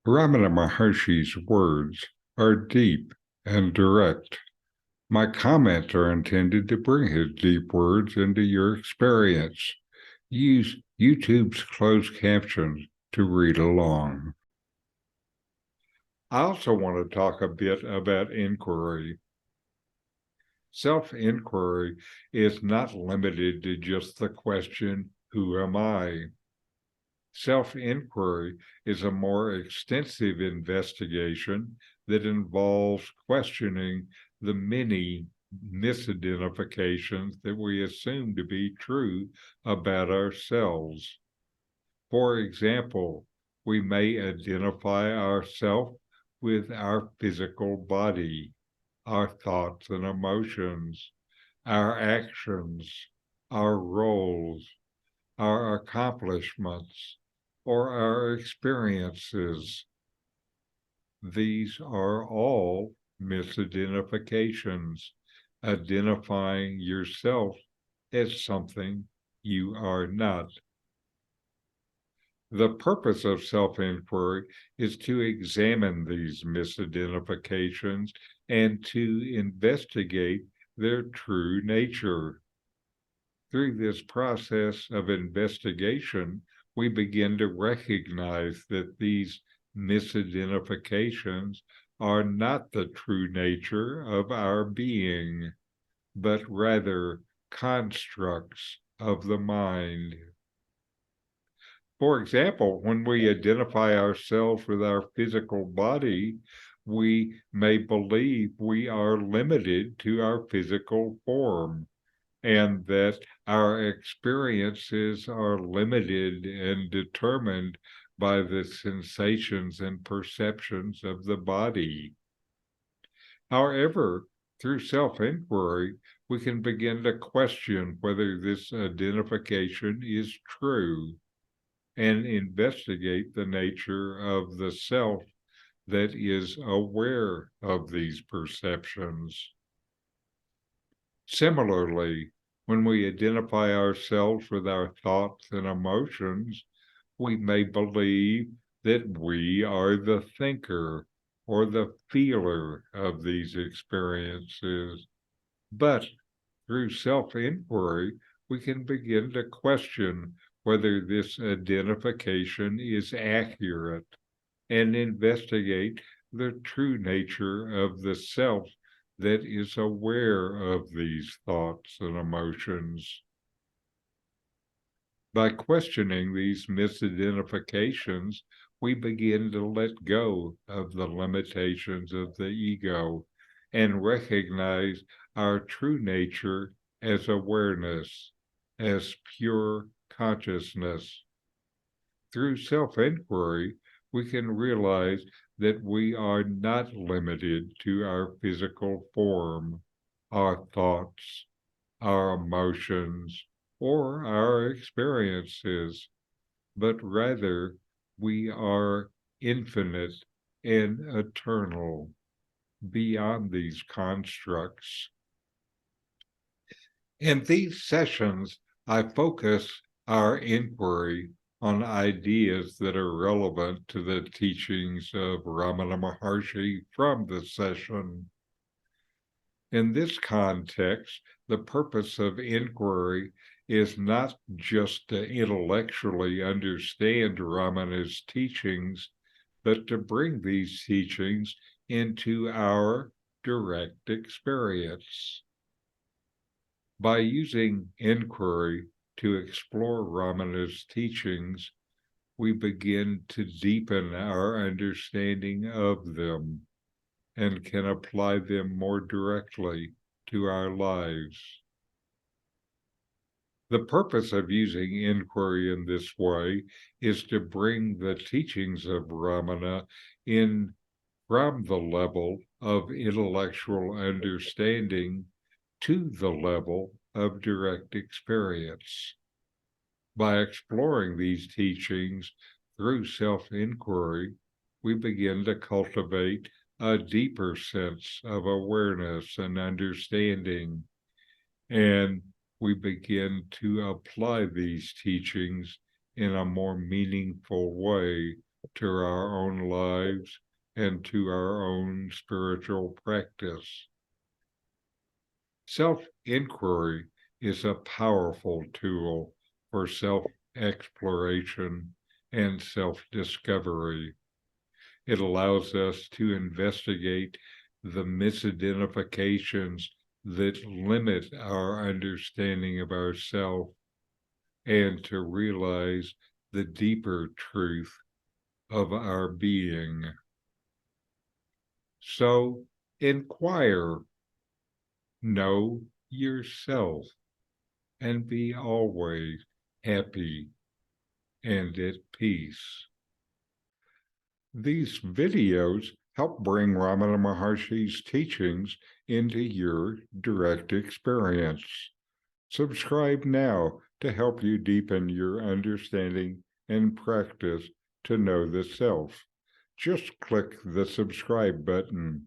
Ramana Maharshi's words are deep and direct. My comments are intended to bring his deep words into your experience. Use YouTube's closed captions to read along. I also want to talk a bit about inquiry. Self-inquiry is not limited to just the question, who am I? Self-inquiry is a more extensive investigation that involves questioning the many misidentifications that we assume to be true about ourselves. For example, we may identify ourselves with our physical body, our thoughts and emotions, our actions, our roles, our accomplishments, or our experiences. These are all misidentifications, identifying yourself as something you are not. The purpose of self-inquiry is to examine these misidentifications and to investigate their true nature. Through this process of investigation, we begin to recognize that these misidentifications are not the true nature of our being, but rather constructs of the mind. For example, when we identify ourselves with our physical body, we may believe we are limited to our physical form, and that our experiences are limited and determined by the sensations and perceptions of the body. However, through self-inquiry, we can begin to question whether this identification is true and investigate the nature of the self that is aware of these perceptions. Similarly, when we identify ourselves with our thoughts and emotions, we may believe that we are the thinker or the feeler of these experiences. But through self-inquiry, we can begin to question whether this identification is accurate and investigate the true nature of the self that is aware of these thoughts and emotions. By questioning these misidentifications, we begin to let go of the limitations of the ego and recognize our true nature as awareness, as pure consciousness. Through self-inquiry, we can realize that we are not limited to our physical form, our thoughts, our emotions, or our experiences, but rather we are infinite and eternal, beyond these constructs. In these sessions, I focus our inquiry on ideas that are relevant to the teachings of Ramana Maharshi from the session. In this context, the purpose of inquiry is not just to intellectually understand Ramana's teachings, but to bring these teachings into our direct experience. By using inquiry to explore Ramana's teachings, we begin to deepen our understanding of them and can apply them more directly to our lives. The purpose of using inquiry in this way is to bring the teachings of Ramana in from the level of intellectual understanding to the level of direct experience. By exploring these teachings through self-inquiry, we begin to cultivate a deeper sense of awareness and understanding, and we begin to apply these teachings in a more meaningful way to our own lives and to our own spiritual practice. Self-inquiry is a powerful tool for self-exploration and self-discovery. It allows us to investigate the misidentifications that limit our understanding of ourselves and to realize the deeper truth of our being. So inquire, know yourself, and be always happy and at peace. These videos help bring Ramana Maharshi's teachings into your direct experience. Subscribe now to help you deepen your understanding and practice to know the self. Just click the subscribe button.